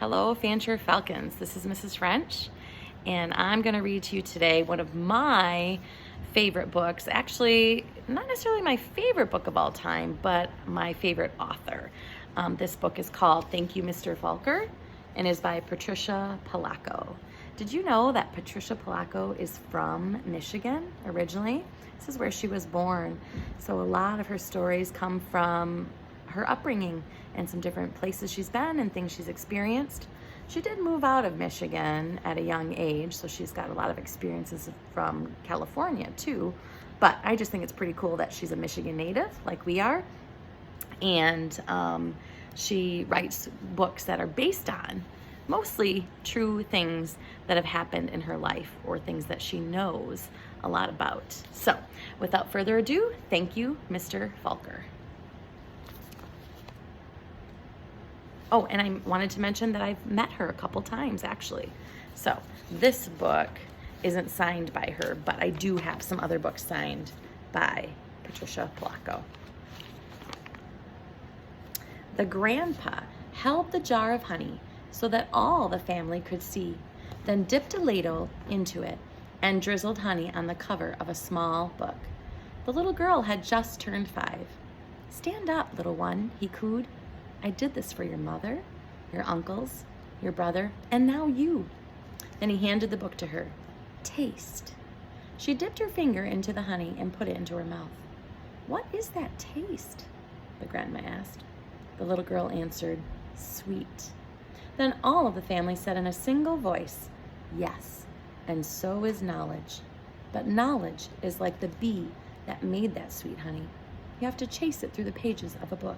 Hello, Fancher Falcons. This is Mrs. French, and I'm going to read to you today one of my favorite books. Actually, not necessarily my favorite book of all time, but my favorite author. This book is called Thank You, Mr. Falker, and is by Patricia Polacco. Did you know that Patricia Polacco is from Michigan originally? This is where she was born. So a lot of her stories come from her upbringing and some different places she's been and things she's experienced. She did move out of Michigan at a young age, so she's got a lot of experiences from California too. But I just think it's pretty cool that she's a Michigan native like we are. And she writes books that are based on mostly true things that have happened in her life or things that she knows a lot about. So without further ado, thank you, Mr. Falker. Oh, and I wanted to mention that I've met her a couple times, actually. So this book isn't signed by her, but I do have some other books signed by Patricia Polacco. The grandpa held the jar of honey so that all the family could see, then dipped a ladle into it and drizzled honey on the cover of a small book. The little girl had just turned 5. "Stand up, little one," he cooed. "I did this for your mother, your uncles, your brother, and now you." Then he handed the book to her. "Taste." She dipped her finger into the honey and put it into her mouth. "What is that taste?" the grandma asked. The little girl answered, "Sweet." Then all of the family said in a single voice, "Yes, and so is knowledge. But knowledge is like the bee that made that sweet honey. You have to chase it through the pages of a book."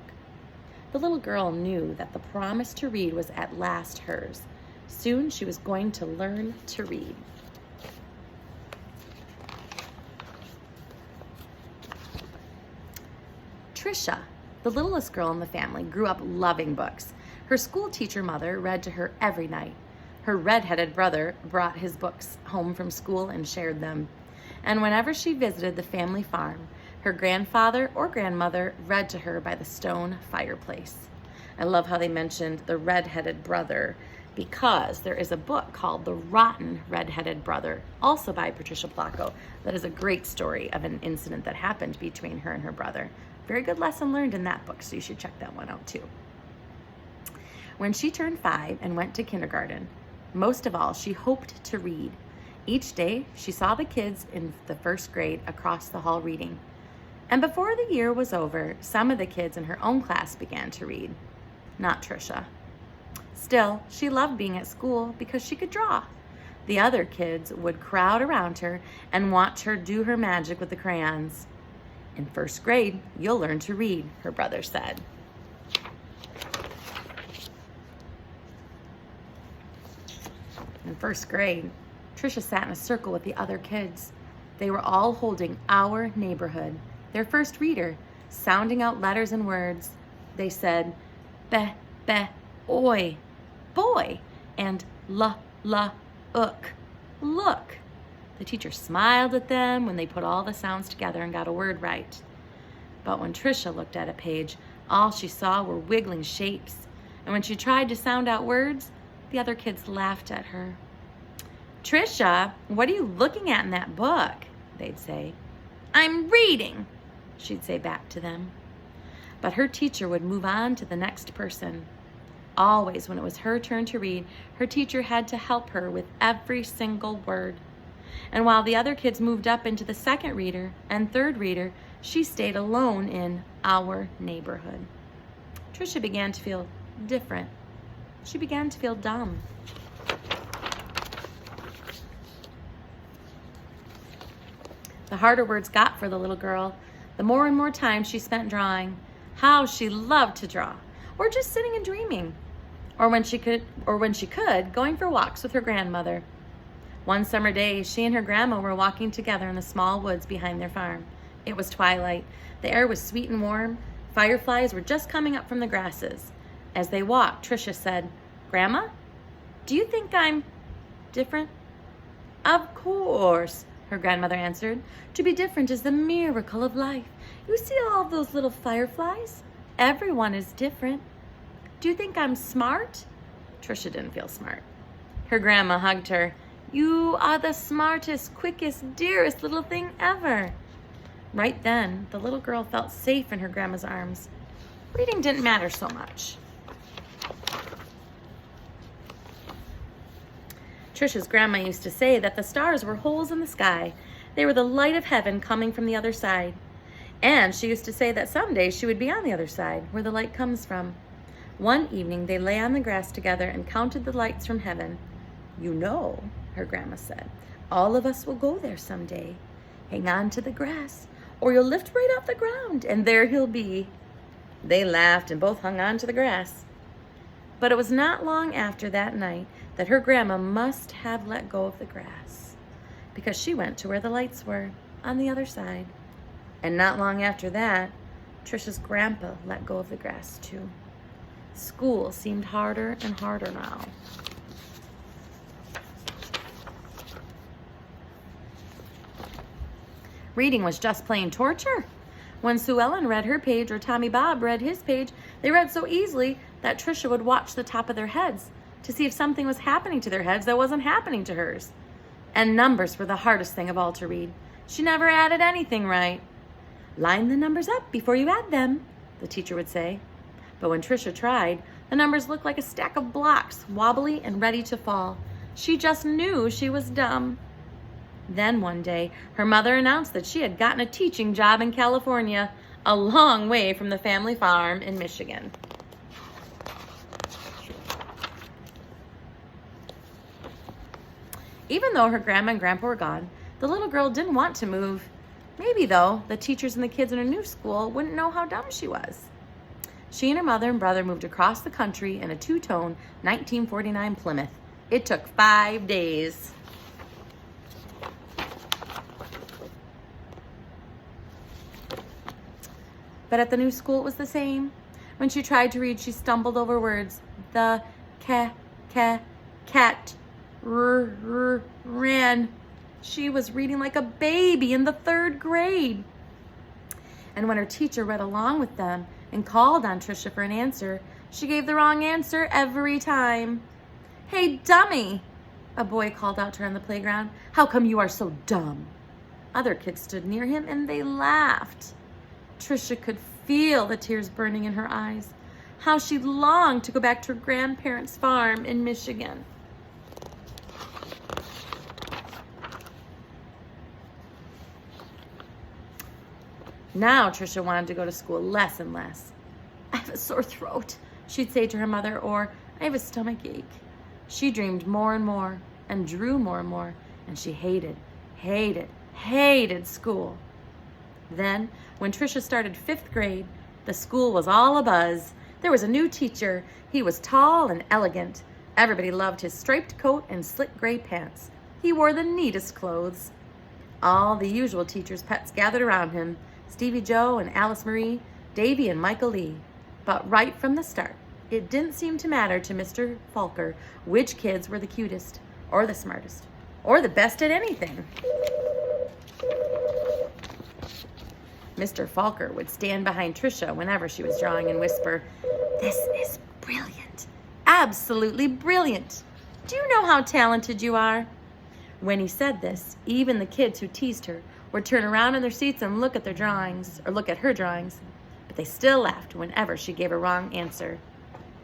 The little girl knew that the promise to read was at last hers. Soon she was going to learn to read. Trisha, the littlest girl in the family, grew up loving books. Her school teacher mother read to her every night. Her red-headed brother brought his books home from school and shared them. And whenever she visited the family farm, her grandfather or grandmother read to her by the stone fireplace. I love how they mentioned the red-headed brother because there is a book called The Rotten Red-Headed Brother, also by Patricia Polacco, that is a great story of an incident that happened between her and her brother. Very good lesson learned in that book, so you should check that one out too. When she turned 5 and went to kindergarten, most of all, she hoped to read. Each day, she saw the kids in the first grade across the hall reading. And before the year was over, some of the kids in her own class began to read. Not Trisha. Still, she loved being at school because she could draw. The other kids would crowd around her and watch her do her magic with the crayons. "In first grade, you'll learn to read," her brother said. In first grade, Trisha sat in a circle with the other kids. They were all holding Our Neighborhood, their first reader, sounding out letters and words. They said, "Be, be, oi, boy," and la, ook, look. The teacher smiled at them when they put all the sounds together and got a word right. But when Trisha looked at a page, all she saw were wiggling shapes. And when she tried to sound out words, the other kids laughed at her. "Trisha, what are you looking at in that book?" they'd say. "I'm reading," she'd say back to them. But her teacher would move on to the next person. Always when it was her turn to read, her teacher had to help her with every single word. And while the other kids moved up into the second reader and third reader, she stayed alone in Our Neighborhood. Trisha began to feel different. She began to feel dumb. The harder words got for the little girl, the more and more time she spent drawing. How she loved to draw, or just sitting and dreaming, or when she could, going for walks with her grandmother. One summer day, she and her grandma were walking together in the small woods behind their farm. It was twilight. The air was sweet and warm. Fireflies were just coming up from the grasses. As they walked, Trisha said, "Grandma, do you think I'm different?" "Of course," her grandmother answered. "To be different is the miracle of life. You see all of those little fireflies? Everyone is different. Do you think I'm smart? Trisha didn't feel smart. Her grandma hugged her. "You are the smartest, quickest, dearest little thing ever." Right then, the little girl felt safe in her grandma's arms. Reading didn't matter so much. Trisha's grandma used to say that the stars were holes in the sky. They were the light of heaven coming from the other side. And she used to say that someday she would be on the other side, where the light comes from. One evening, they lay on the grass together and counted the lights from heaven. "You know," her grandma said, "all of us will go there someday. Hang on to the grass, or you'll lift right off the ground, and there he'll be." They laughed and both hung on to the grass. But it was not long after that night that her grandma must have let go of the grass, because she went to where the lights were, on the other side. And not long after that, Trisha's grandpa let go of the grass too. School seemed harder and harder now. Reading was just plain torture. When Sue Ellen read her page or Tommy Bob read his page, they read so easily that Trisha would watch the top of their heads to see if something was happening to their heads that wasn't happening to hers. And numbers were the hardest thing of all to read. She never added anything right. "Line the numbers up before you add them," the teacher would say. But when Trisha tried, the numbers looked like a stack of blocks, wobbly and ready to fall. She just knew she was dumb. Then one day, her mother announced that she had gotten a teaching job in California, a long way from the family farm in Michigan. Even though her grandma and grandpa were gone, the little girl didn't want to move. Maybe, though, the teachers and the kids in her new school wouldn't know how dumb she was. She and her mother and brother moved across the country in a two-tone 1949 Plymouth. It took 5 days. But at the new school, it was the same. When she tried to read, she stumbled over words. The cat ran. She was reading like a baby in the 3rd grade. And when her teacher read along with them and called on Trisha for an answer, she gave the wrong answer every time. "Hey, dummy," a boy called out to her on the playground. "How come you are so dumb?" Other kids stood near him and they laughed. Trisha could feel the tears burning in her eyes. How she longed to go back to her grandparents' farm in Michigan. Now Trisha wanted to go to school less and less. "I have a sore throat," she'd say to her mother, or "I have a stomach ache." She dreamed more and more and drew more and more, and she hated school. Then, when Trisha started 5th grade, the school was all abuzz. There was a new teacher. He was tall and elegant. Everybody loved his striped coat and slit gray pants. He wore the neatest clothes. All the usual teachers' pets gathered around him: Stevie Joe and Alice Marie, Davy and Michael Lee. But right from the start, it didn't seem to matter to Mr. Falker which kids were the cutest, or the smartest, or the best at anything. Mr. Falker would stand behind Trisha whenever she was drawing and whisper, "This is brilliant, absolutely brilliant. Do you know how talented you are?" When he said this, even the kids who teased her would turn around in their seats and look at their drawings, or look at her drawings, but they still laughed whenever she gave a wrong answer.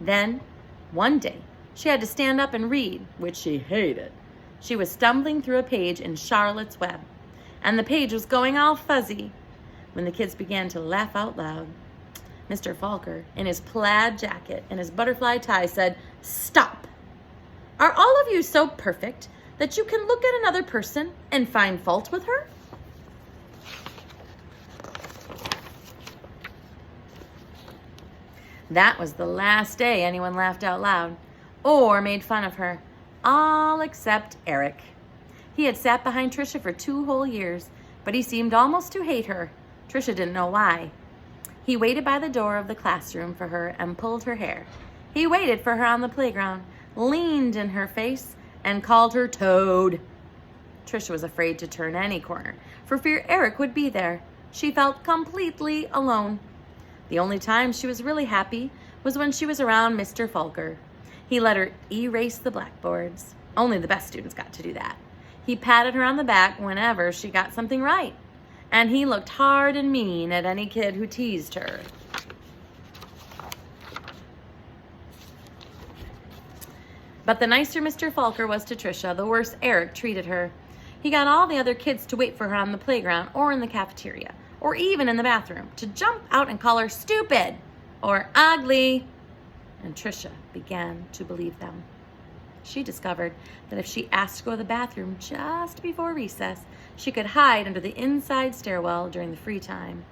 Then, one day, she had to stand up and read, which she hated. She was stumbling through a page in Charlotte's Web, and the page was going all fuzzy when the kids began to laugh out loud. Mr. Falker, in his plaid jacket and his butterfly tie, said, "Stop! Are all of you so perfect that you can look at another person and find fault with her?" That was the last day anyone laughed out loud or made fun of her, all except Eric. He had sat behind Trisha for 2 whole years, but he seemed almost to hate her. Trisha didn't know why. He waited by the door of the classroom for her and pulled her hair. He waited for her on the playground, leaned in her face, and called her Toad. Trisha was afraid to turn any corner, for fear Eric would be there. She felt completely alone. The only time she was really happy was when she was around Mr. Falker. He let her erase the blackboards. Only the best students got to do that. He patted her on the back whenever she got something right. And he looked hard and mean at any kid who teased her. But the nicer Mr. Falker was to Trisha, the worse Eric treated her. He got all the other kids to wait for her on the playground or in the cafeteria or even in the bathroom to jump out and call her stupid or ugly. And Trisha began to believe them. She discovered that if she asked to go to the bathroom just before recess, she could hide under the inside stairwell during the free time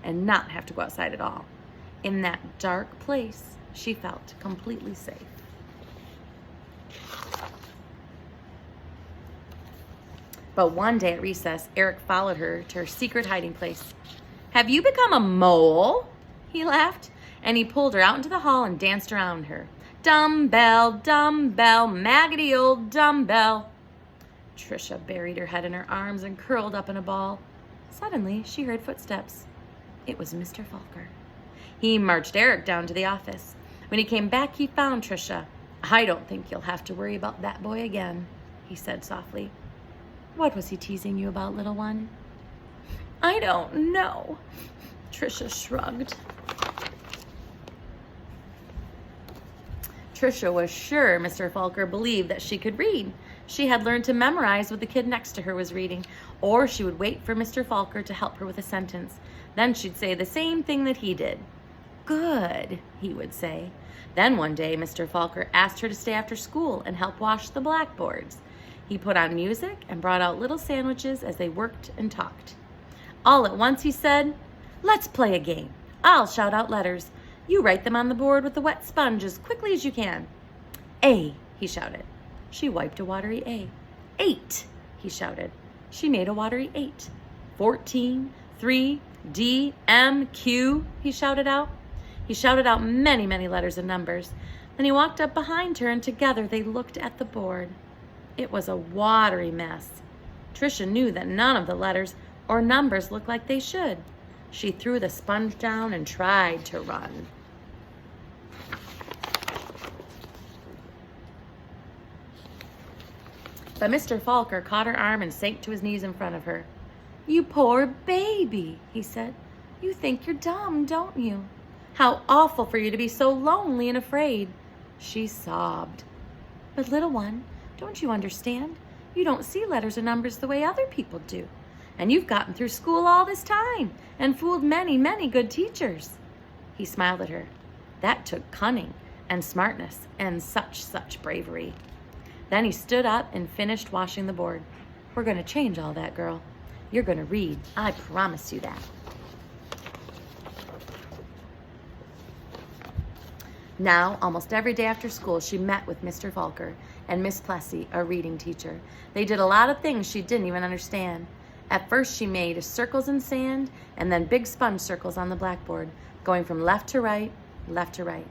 and not have to go outside at all. In that dark place, she felt completely safe. But one day at recess, Eric followed her to her secret hiding place. "Have you become a mole?" he laughed, and he pulled her out into the hall and danced around her. "Dumbbell, dumbbell, maggoty old dumbbell." Trisha buried her head in her arms and curled up in a ball. Suddenly, she heard footsteps. It was Mr. Falker. He marched Eric down to the office. When he came back, he found Trisha. "I don't think you'll have to worry about that boy again," he said softly. "What was he teasing you about, little one?" "I don't know," Trisha shrugged. Trisha was sure Mr. Falker believed that she could read. She had learned to memorize what the kid next to her was reading, or she would wait for Mr. Falker to help her with a sentence. Then she'd say the same thing that he did. "Good," he would say. Then one day, Mr. Falker asked her to stay after school and help wash the blackboards. He put on music and brought out little sandwiches as they worked and talked. All at once he said, "Let's play a game. I'll shout out letters. You write them on the board with the wet sponge as quickly as you can." "A," he shouted. She wiped a watery A. "8," he shouted. She made a watery 8. 14, 3, D, M, Q, he shouted out. He shouted out many, many letters and numbers. Then he walked up behind her and together they looked at the board. It was a watery mess. Trisha knew that none of the letters or numbers looked like they should. She threw the sponge down and tried to run. But Mr. Falker caught her arm and sank to his knees in front of her. "You poor baby," he said. "You think you're dumb, don't you? How awful for you to be so lonely and afraid." She sobbed. "But little one, don't you understand? You don't see letters and numbers the way other people do. And you've gotten through school all this time and fooled many, many good teachers." He smiled at her. That took cunning and smartness and such bravery. Then he stood up and finished washing the board. "We're going to change all that, girl. You're going to read. I promise you that." Now, almost every day after school, she met with Mr. Falker and Miss Plessy, a reading teacher. They did a lot of things she didn't even understand. At first, she made circles in sand and then big sponge circles on the blackboard, going from left to right, left to right.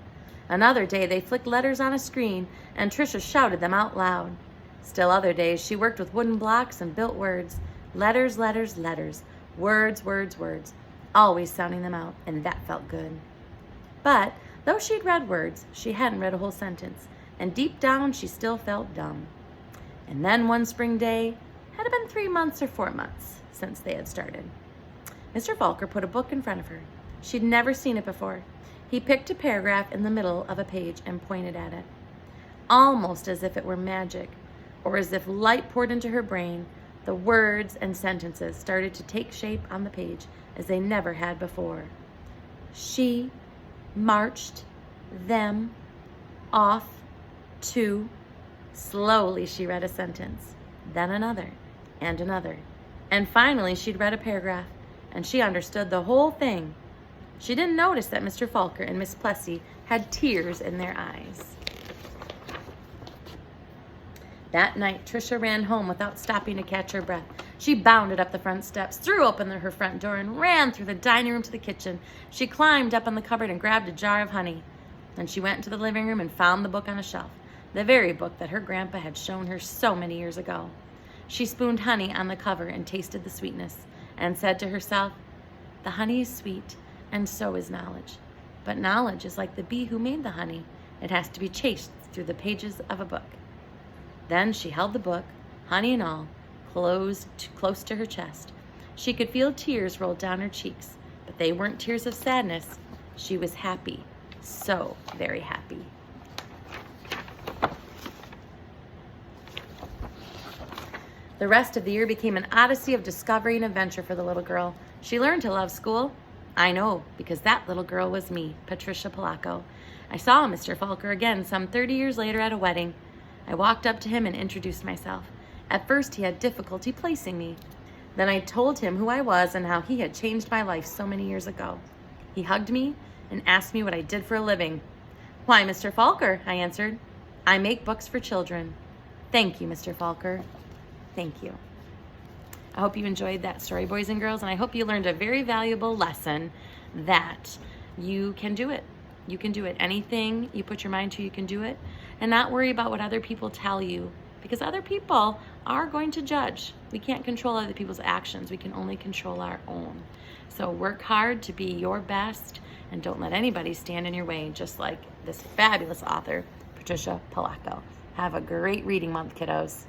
Another day, they flicked letters on a screen, and Trisha shouted them out loud. Still other days, she worked with wooden blocks and built words. Letters, letters, letters. Words, words, words. Always sounding them out, and that felt good. But though she'd read words, she hadn't read a whole sentence, and deep down, she still felt dumb. And then one spring day, had it been 3 months or 4 months since they had started, Mr. Falker put a book in front of her. She'd never seen it before. He picked a paragraph in the middle of a page and pointed at it. Almost as if it were magic, or as if light poured into her brain, the words and sentences started to take shape on the page as they never had before. She marched them off to... Slowly she read a sentence, then another, and another. And finally she'd read a paragraph, and she understood the whole thing. She didn't notice that Mr. Falker and Miss Plessy had tears in their eyes. That night, Trisha ran home without stopping to catch her breath. She bounded up the front steps, threw open her front door, and ran through the dining room to the kitchen. She climbed up on the cupboard and grabbed a jar of honey. Then she went into the living room and found the book on a shelf, the very book that her grandpa had shown her so many years ago. She spooned honey on the cover and tasted the sweetness, and said to herself, "The honey is sweet, and so is knowledge. But knowledge is like the bee who made the honey. It has to be chased through the pages of a book. Then she held the book, honey and all, close to her chest. She could feel tears roll down her cheeks, but they weren't tears of sadness. She was happy, so very happy. The rest of the year became an odyssey of discovery and adventure for the little girl. She learned to love school. I know, because that little girl was me, Patricia Polacco. I saw Mr. Falker again some 30 years later at a wedding. I walked up to him and introduced myself. At first, he had difficulty placing me. Then I told him who I was and how he had changed my life so many years ago. He hugged me and asked me what I did for a living. Why, Mr. Falker, I answered. I make books for children. Thank you, Mr. Falker. Thank you. I hope you enjoyed that story, boys and girls, and I hope you learned a very valuable lesson that you can do it. You can do it. Anything you put your mind to, you can do it. And not worry about what other people tell you, because other people are going to judge. We can't control other people's actions. We can only control our own. So work hard to be your best and don't let anybody stand in your way, just like this fabulous author, Patricia Polacco. Have a great reading month, kiddos.